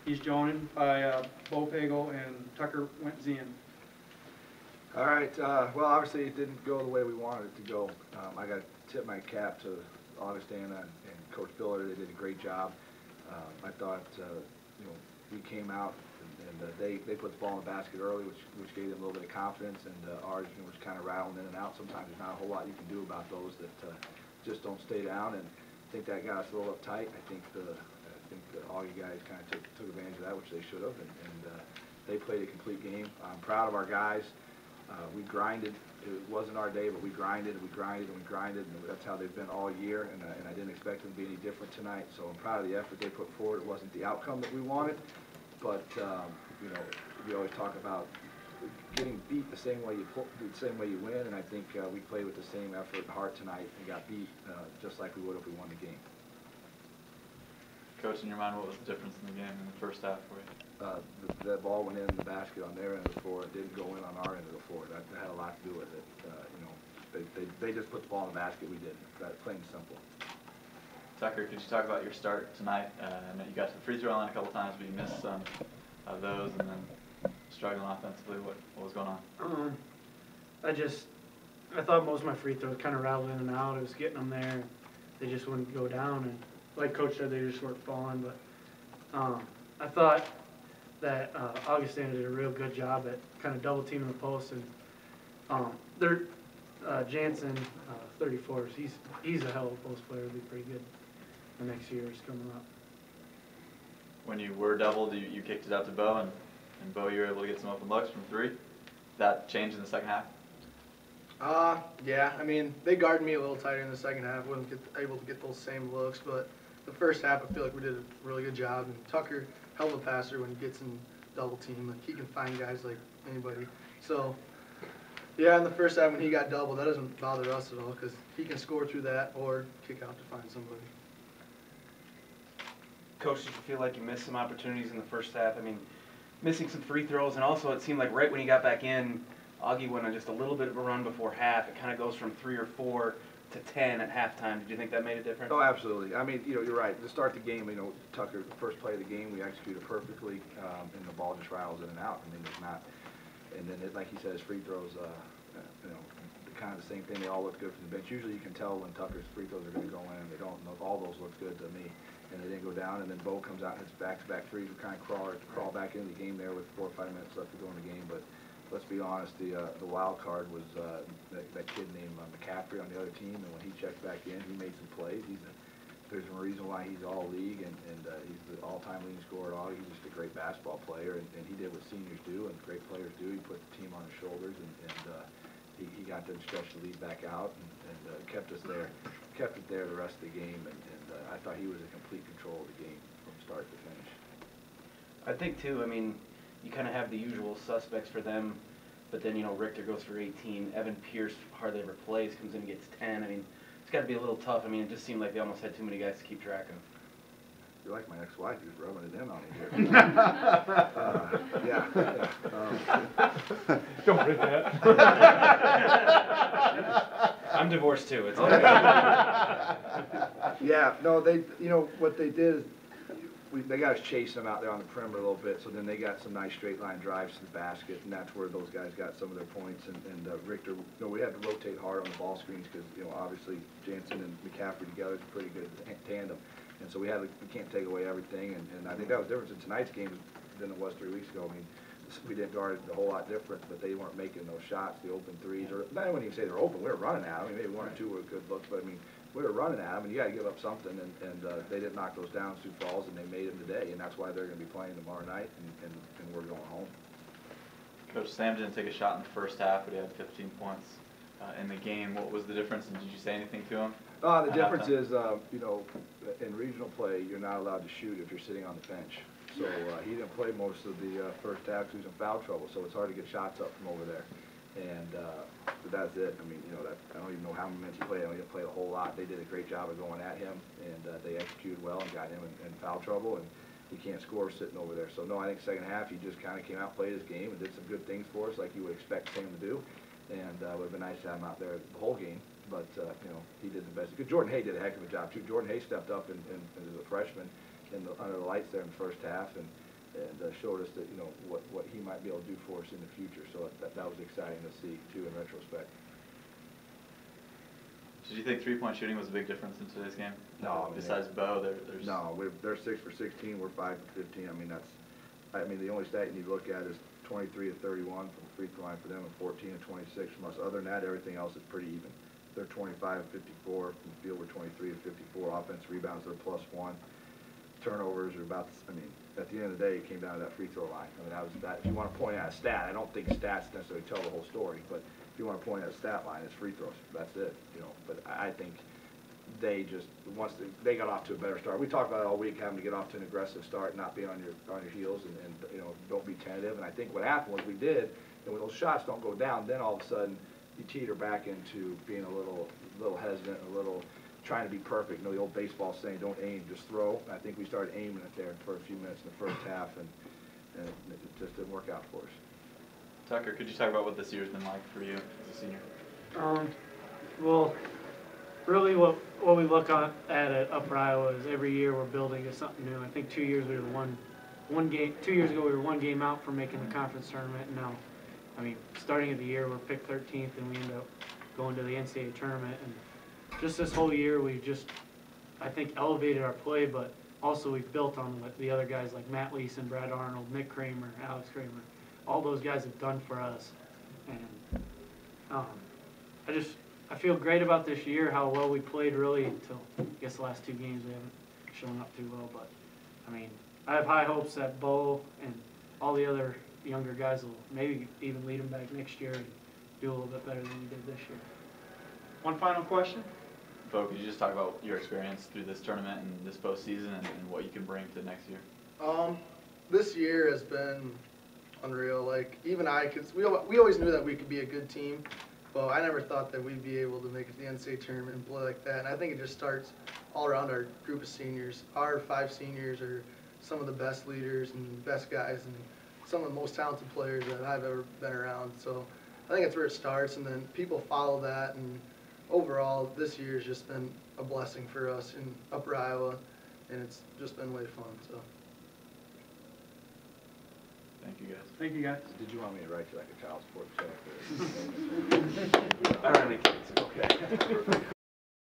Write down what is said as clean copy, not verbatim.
He's joined by Pagel and Tucker Wnetzien. All right. Well, obviously it didn't go the way we wanted it to go. I got to tip my cap to Augustana and Coach Biller. They did a great job. I thought we came out and they put the ball in the basket early, which gave them a little bit of confidence, and ours was kind of rattling in and out. Sometimes there's not a whole lot you can do about those that just don't stay down, and I think that got us a little uptight. I think all you guys kind of took advantage of that, which they should have, and they played a complete game. I'm proud of our guys. We grinded. It wasn't our day, but we grinded and we grinded and we grinded, and that's how they've been all year, and I didn't expect them to be any different tonight. So I'm proud of the effort they put forward. It wasn't the outcome that we wanted, but we always talk about getting beat the same way you win, and I think we played with the same effort and heart tonight and got beat just like we would if we won the game. Coach, in your mind, what was the difference in the game in the first half for you? The ball went in the basket on their end of the floor. It didn't go in on our end of the floor. That had a lot to do with it. They just put the ball in the basket. We didn't. That plain and simple. Tucker, could you talk about your start tonight? I know you got to the free throw line a couple times, but you missed some of those, and then struggling offensively. What was going on? I thought most of my free throws kind of rattled in and out. I was getting them there. They just wouldn't go down, and like Coach said, they just weren't falling. But I thought that Augustana did a real good job at kind of double teaming the post, and Jansen, 34, he's a hell of a post player. He'll be pretty good the next years coming up. When you were doubled, you kicked it out to Bo, and Bo, you were able to get some open looks from three. That changed in the second half? Yeah, I mean, they guarded me a little tighter in the second half. Wasn't able to get those same looks, but the first half I feel like we did a really good job. And Tucker, hell of a passer when he gets in double team. Like, he can find guys like anybody. So, yeah, in the first half when he got doubled, that doesn't bother us at all because he can score through that or kick out to find somebody. Coach, did you feel like you missed some opportunities in the first half? I mean, missing some free throws, and also it seemed like right when he got back in, Augie went on just a little bit of a run before half. It kind of goes from 3 or 4 to 10 at halftime. Did you think that made a difference? Oh, absolutely. I mean, you're right. To start the game, Tucker, the first play of the game, we executed perfectly, and the ball just rattles in and out. I mean, it's not. And then, like he said, his free throws, kind of the same thing. They all look good from the bench. Usually, you can tell when Tucker's free throws are going to go in. They don't. All those look good to me, and they didn't go down. And then Bo comes out and hits back-to-back threes. We kind of crawl back into the game there with 4 or 5 minutes left to go in the game, but. Let's be honest, the wild card was that kid named McCaffrey on the other team, and when he checked back in, he made some plays. There's a reason why he's all league, and he's the all-time leading scorer at all. He's just a great basketball player, and he did what seniors do and great players do. He put the team on his shoulders, and he got them to stretch the lead back out and kept us there, kept it there the rest of the game, and I thought he was in complete control of the game from start to finish. I think, too, I mean, you kind of have the usual suspects for them, but then, Richter goes for 18. Evan Pierce hardly ever plays, comes in and gets 10. I mean, it's got to be a little tough. I mean, it just seemed like they almost had too many guys to keep track of. You're like my ex-wife, who's rubbing it in on me here. Yeah. Don't hit that. I'm divorced, too. It's okay. Yeah, no, what they did is, they got us chasing them out there on the perimeter a little bit, so then they got some nice straight line drives to the basket, and that's where those guys got some of their points. And Richter, we had to rotate hard on the ball screens because, obviously Jansen and McCaffrey together is a pretty good tandem. And so we can't take away everything, and I think that was different in tonight's game than it was 3 weeks ago. I mean, we didn't guard it a whole lot different, but they weren't making those shots, the open threes, or I wouldn't even say they're open. We were running at them. I mean, maybe 1 or 2 were good looks, but I mean, we were running at them, and you got to give up something, and they didn't knock those down, Sioux Falls, and they made them today, and that's why they're going to be playing tomorrow night, and we're going home. Coach, Sam didn't take a shot in the first half, but he had 15 points in the game. What was the difference, and did you say anything to him? The difference is, in regional play, you're not allowed to shoot if you're sitting on the bench. So he didn't play most of the first half because he was in foul trouble, so it's hard to get shots up from over there. And but that's it. I mean, I don't even know how many minutes he played. I know he didn't play a whole lot. They did a great job of going at him, and they executed well and got him in foul trouble, and he can't score sitting over there. So, no, I think second half he just kind of came out, played his game, and did some good things for us like you would expect Sam to do. And it would have been nice to have him out there the whole game. But, he did the best. Because Jordan Hay did a heck of a job, too. Jordan Hay stepped up and as a freshman under the lights there in the first half, and showed us that, you know, what he might be able to do for us in the future. So that was exciting to see, too, in retrospect. Did you think three-point shooting was a big difference in today's game? No. Besides Bo, there's... No, they're 6 for 16, we're 5 for 15. I mean, the only stat you need to look at is 23 to 31 from the free throw line for them and 14 to 26 from us. Other than that, everything else is pretty even. They're 25 to 54 from the field, we're 23 to 54. Offense rebounds, they're +1. Turnovers are about, I mean, at the end of the day, it came down to that free throw line. I mean, that was that. If you want to point out a stat, I don't think stats necessarily tell the whole story, but if you want to point out a stat line, it's free throws. That's it, you know. But I think they just, once they got off to a better start. We talked about it all week, having to get off to an aggressive start, not be on your heels, and you know, don't be tentative. And I think what happened was we did, and when those shots don't go down, then all of a sudden you teeter back into being a little hesitant, a little trying to be perfect. You know, the old baseball saying, don't aim, just throw. And I think we started aiming it there for a few minutes in the first half, and it just didn't work out for us. Tucker, could you talk about what this year's been like for you as a senior? Well, really what we look at Upper Iowa is every year we're building to something new. I think 2 years we were one game. 2 years ago we were one game out from making the conference tournament, and now, I mean, starting of the year we're picked 13th and we end up going to the NCAA tournament. And just this whole year we've just, I think, elevated our play, but also we've built on what the other guys like Matt Leeson, Brad Arnold, Nick Kramer, Alex Kramer, all those guys have done for us. And I feel great about this year, how well we played really until, I guess, the last 2 games we haven't shown up too well. But, I mean, I have high hopes that Bo and all the other younger guys will maybe even lead them back next year and do a little bit better than we did this year. One final question. Bo, could you just talk about your experience through this tournament and this postseason and what you can bring to next year? This year has been unreal. Like, even because we always knew that we could be a good team, but I never thought that we'd be able to make it to the NCAA tournament and play like that. And I think it just starts all around our group of seniors. Our 5 seniors are some of the best leaders and best guys and some of the most talented players that I've ever been around. So I think that's where it starts, and then people follow that. And overall, this year has just been a blessing for us in Upper Iowa, and it's just been way fun. So. Thank you, guys. Thank you, guys. Did you want me to write you like a child support check? I don't have any kids. Okay.